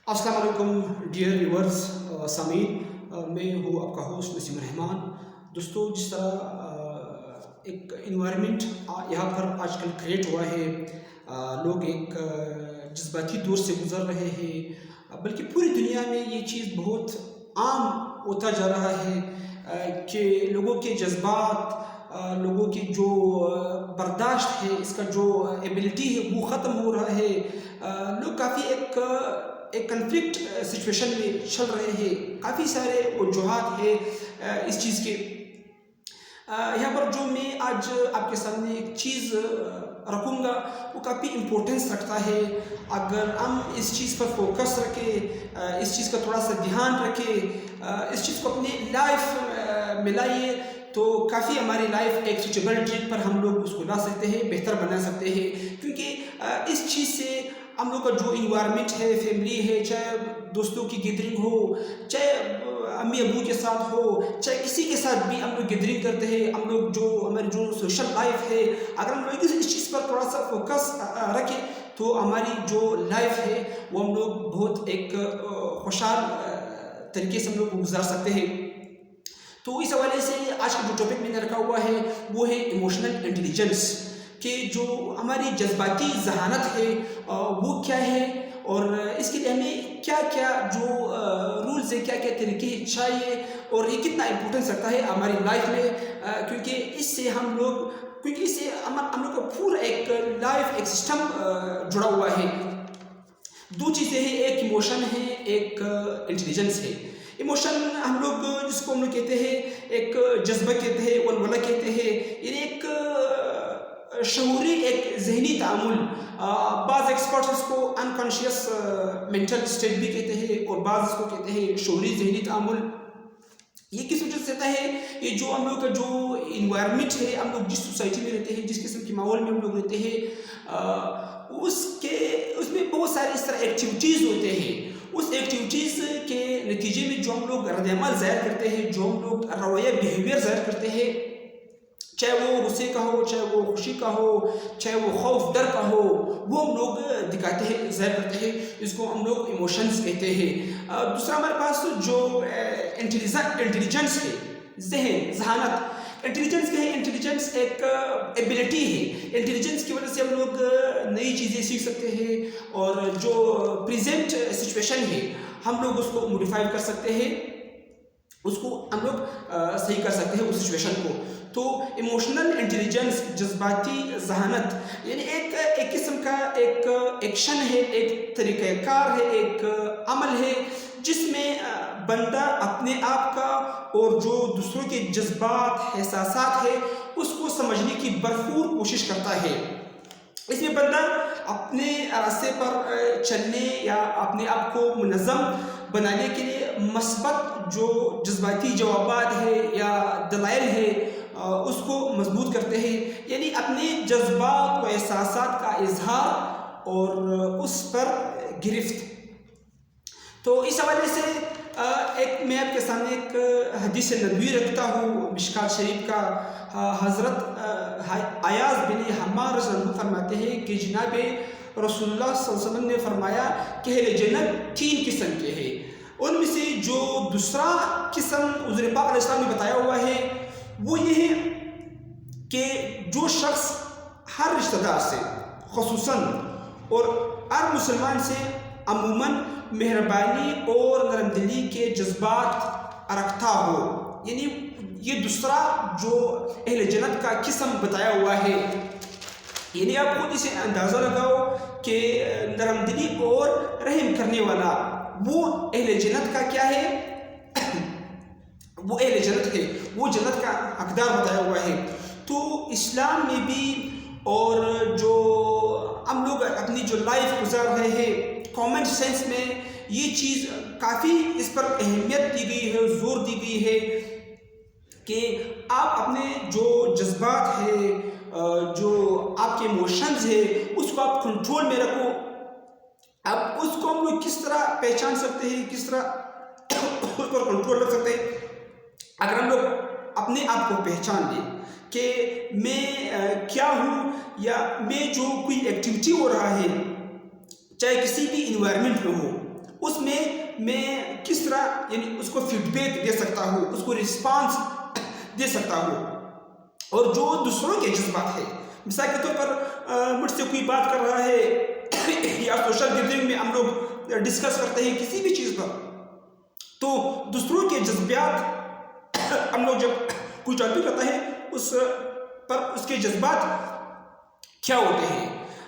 अस्सलाम वालेकुम dear viewers सामीन मैं हूँ आपका होस्ट नसीम रहमान। दोस्तों, जिस तरह एक इन्वायरमेंट यहाँ पर आजकल क्रिएट हुआ है, लोग एक जज्बाती दौर से गुजर रहे हैं, बल्कि पूरी दुनिया में ये चीज़ बहुत आम होता जा रहा है कि लोगों के जज्बात, लोगों की जो बर्दाश्त है, इसका जो एबिलिटी है वो ख़त्म हो रहा है। लोग काफ़ी एक कन्फ्लिक्ट सिचुएशन में चल रहे हैं। काफ़ी सारे वजूहात है इस चीज़ के। यहाँ पर जो मैं आज आपके सामने एक चीज़ रखूँगा वो काफ़ी इम्पोर्टेंस रखता है। अगर हम इस चीज़ पर फोकस रखें, इस चीज़ का थोड़ा सा ध्यान रखें, इस चीज़ को अपनी लाइफ मिलाइए, तो काफ़ी हमारी लाइफ एक सूटेबल ट्रैक पर हम लोग उसको ला सकते हैं, बेहतर बना सकते हैं। क्योंकि इस चीज़ से हम लोग का जो इन्वायरमेंट है, फैमिली है, चाहे दोस्तों की गैदरिंग हो, चाहे अम्मी अबू के साथ हो, चाहे किसी के साथ भी हम लोग गैदरिंग करते हैं, हम लोग जो हमारी जो सोशल लाइफ है, अगर हम लोग इस चीज़ पर थोड़ा सा फोकस रखें तो हमारी जो लाइफ है वो हम लोग बहुत एक खुशहाल तरीके से हम लोग गुजार सकते हैं। तो इस हवाले से आज का जो टॉपिक मैंने रखा हुआ है वो है इमोशनल इंटेलिजेंस, कि जो हमारी जज्बाती जहानत है वो क्या है, और इसके लिए हमें क्या क्या जो रूल्स है, क्या क्या तरीके चाहिए, और ये कितना इम्पोर्टेंस रखता है हमारी लाइफ में। क्योंकि इससे हम लोग का पूरा एक लाइफ एक सिस्टम जुड़ा हुआ है। दो चीज़ें हैं, एक इमोशन है, एक इंटेलिजेंस है। इमोशन हम लोग जिसको हम लोग कहते हैं, एक जज्बा कहते हैं, वलवला कहते हैं, यानी एक शऊरी एक जहनी तामुल। बाज़ एक्सपर्ट्स इसको अनकॉन्शियस मेंटल स्टेट भी कहते हैं, और बाज़ इसको कहते हैं शऊरी जहनी तामुल। ये किस वजह से होता है? ये जो हम लोग का जो इन्वायरमेंट है, हम लोग जिस सोसाइटी में रहते हैं, जिस किस्म के माहौल में हम लोग रहते हैं, उसमें बहुत सारे इस तरह एक्टिविटीज़ होते हैं। उस एक्टिविटीज़ के नतीजे में जो हम लोग रद्द-ए-अमल ज़ाहिर करते हैं, जो हम लोग रवैया बिहेवियर ज़ाहिर करते हैं, चाहे वो गुस्से का हो, चाहे वो खुशी का हो, चाहे वो खौफ डर का हो, वो हम लोग दिखाते हैं, ज़ाहिर करते हैं। इसको हम लोग इमोशंस कहते हैं। दूसरा हमारे पास जो इंटेलिजेंस है, जहानत। इंटेलिजेंस क्या है? इंटेलिजेंस एक एबिलिटी है। इंटेलिजेंस की वजह से हम लोग नई चीज़ें सीख सकते हैं, और जो प्रेजेंट सिचुएशन है हम लोग उसको मॉडिफाई कर सकते हैं, उसको हम लोग सही कर सकते हैं उस सिचुएशन को। तो इमोशनल इंटेलिजेंस, जज्बाती जहानत, यानी एक किस्म का एक एक्शन है, एक तरीक़ाकार है, एक अमल है जिसमें बंदा अपने आप का और जो दूसरों के जज्बात, एहसासात है उसको समझने की भरपूर कोशिश करता है। इसमें बंदा अपने रास्ते पर चलने या अपने आप को मुनज़्ज़म बनाने के लिए मस्बत जो जज्बाती जवाबात है या दलाइल है उसको मजबूत करते हैं, यानी अपने जज्बात व एहसासात का इजहार और उस पर गिरफ्त। तो इस हवाले से मैं आपके सामने एक हदीस नबवी रखता हूँ, मिशकात शरीफ का। हज़रत अयाज़ बिन हम्मार फरमाते हैं कि जनाब रसूलुल्लाह सल्लल्लाहु अलैहि वसल्लम ने फरमाया कि अहले जन्नत 3 किस्म के हैं। उनमें से जो दूसरा किस्म हुज़ूर पाक अलैहि सल्लम ने बताया हुआ है वो ये है कि जो शख्स हर रिश्तेदार से ख़ुसूसन और हर मुसलमान से अमूमन मेहरबानी और नरमदिली के जज्बात रखता हो, यानी ये दूसरा जो अहले जन्नत का किस्म बताया हुआ है। यानी आप खुद इसे अंदाज़ा लगाओ कि नरमदिली और रहम करने वाला वो अहले जन्नत का क्या है? वो अहले जन्नत है, वो जन्नत का हकदार बताया हुआ है। तो इस्लाम में भी और जो हम लोग अपनी जो लाइफ गुजार रहे हैं, कॉमन सेंस में ये चीज़ काफ़ी इस पर अहमियत दी गई है, जोर दी गई है कि आप अपने जो जज्बात है, जो आपके इमोशंस है, उसको आप कंट्रोल में रखो। अब उसको हम लोग किस तरह पहचान सकते हैं, किस तरह उस पर कंट्रोल रख सकते हैं? अगर हम लोग अपने आप को पहचान लें कि मैं क्या हूँ, या मैं जो कोई एक्टिविटी हो रहा है, चाहे किसी भी इन्वायरमेंट में हो, اس میں کس طرح یعنی اس کو فیڈ بیک دے سکتا ہوں، اس کو رسپانس دے سکتا ہوں، اور جو دوسروں کے جذبات ہے، مثال کے طور پر مجھ سے کوئی بات کر رہا ہے یا سوشل گیدرنگ میں ہم لوگ ڈسکس کرتے ہیں کسی بھی چیز پر، تو دوسروں کے جذبات ہم لوگ جب کوئی ٹاپک رہتا ہے اس پر اس کے جذبات کیا ہوتے ہیں،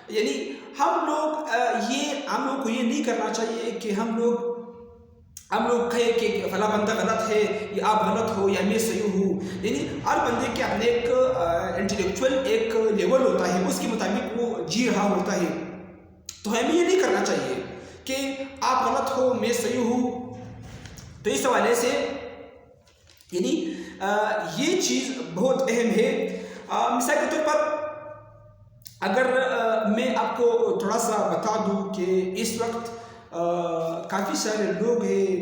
یعنی ہم لوگ کو یہ نہیں کرنا چاہیے کہ ہم لوگ کہیں کہ فلاں بندہ غلط ہے یا آپ غلط ہو یا میں صحیح ہوں، یعنی ہر بندے کے اپنے ایک انٹلیکچوئل ایک لیول ہوتا ہے، اس کے مطابق وہ جی رہا ہوتا ہے، تو ہمیں یہ نہیں کرنا چاہیے کہ آپ غلط ہو میں صحیح ہوں۔ تو اس حوالے سے یعنی یہ چیز بہت اہم ہے۔ مثال کے طور پر اگر میں آپ کو تھوڑا سا بتا دوں کہ اس وقت کافی سارے لوگ ہیں،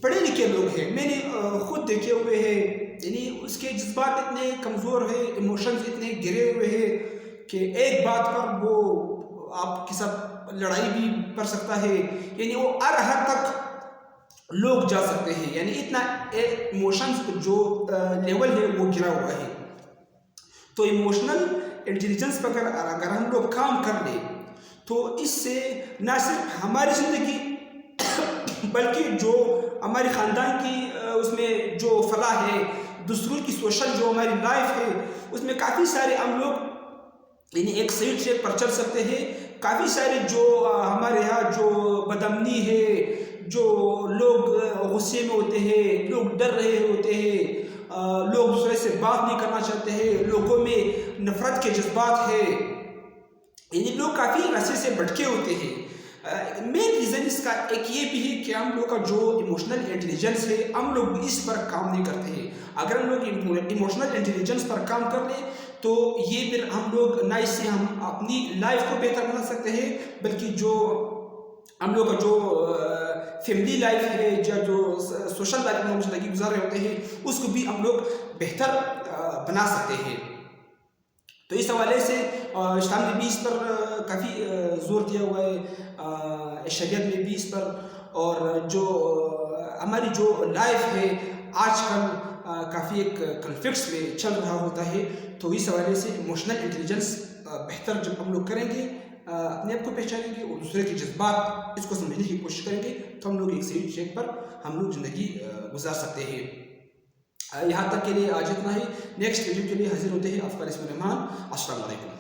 پڑھے لکھے لوگ ہیں، میں نے خود دیکھے ہوئے ہیں، یعنی اس کے جذبات اتنے کمزور ہیں، ایموشنز اتنے گرے ہوئے ہیں کہ ایک بات پر وہ آپ کے ساتھ لڑائی بھی کر سکتا ہے، یعنی وہ ہر حد تک لوگ جا سکتے ہیں، یعنی اتنا ایموشنز جو لیول ہے وہ گرا ہوا ہے۔ تو ایموشنل انٹیلیجنس پر اگر ہم لوگ کام کر لیں تو اس سے نہ صرف ہماری زندگی بلکہ جو ہماری خاندان کی اس میں جو فلاح ہے، دوسروں کی سوشل جو ہماری لائف ہے، اس میں کافی سارے ہم لوگ یعنی ایک صحیح ٹریک پر چل سکتے ہیں۔ کافی سارے جو ہمارے یہاں جو بدامنی ہے، جو لوگ غصے میں ہوتے ہیں، لوگ ڈر رہے ہوتے ہیں، لوگ دوسرے سے بات نہیں کرنا چاہتے ہیں، لوگوں میں نفرت کے جذبات ہے، یعنی لوگ کافی عرصے سے بھٹکے ہوتے ہیں۔ مین ریزن اس کا ایک یہ بھی ہے کہ ہم لوگ کا جو ایموشنل انٹیلیجنس ہے ہم لوگ اس پر کام نہیں کرتے ہیں۔ اگر ہم لوگ ایموشنل انٹیلیجنس پر کام کر لیں تو یہ پھر ہم لوگ نہ اس سے ہم اپنی لائف کو بہتر بنا سکتے ہیں، بلکہ جو ہم لوگ کا جو فیملی لائف ہے یا جو سوشل لائف میں ہم زندگی گزار رہے ہوتے ہیں اس کو بھی ہم لوگ بہتر بنا سکتے ہیں۔ تو اس حوالے سے اسلام نے بھی اس پر کافی زور دیا ہوا ہے، شریعت میں بھی اس پر، اور جو ہماری جو لائف ہے آج کل کافی ایک کنفلکٹس میں چل رہا ہوتا ہے، تو اس حوالے سے ایموشنل انٹیلیجنس بہتر جب ہم لوگ کریں گے، اپنے آپ کو پہچانیں گے اور دوسرے کے جذبات اس کو سمجھنے کی کوشش کریں گے، تو ہم لوگ ایک صحیح ٹریک پر ہم لوگ زندگی گزار سکتے ہیں۔ یہاں تک کے لیے آج اتنا ہی، نیکسٹ ویڈیو کے لیے حاضر ہوتے ہیں آپ کا رسم رحمان۔ السلام علیکم۔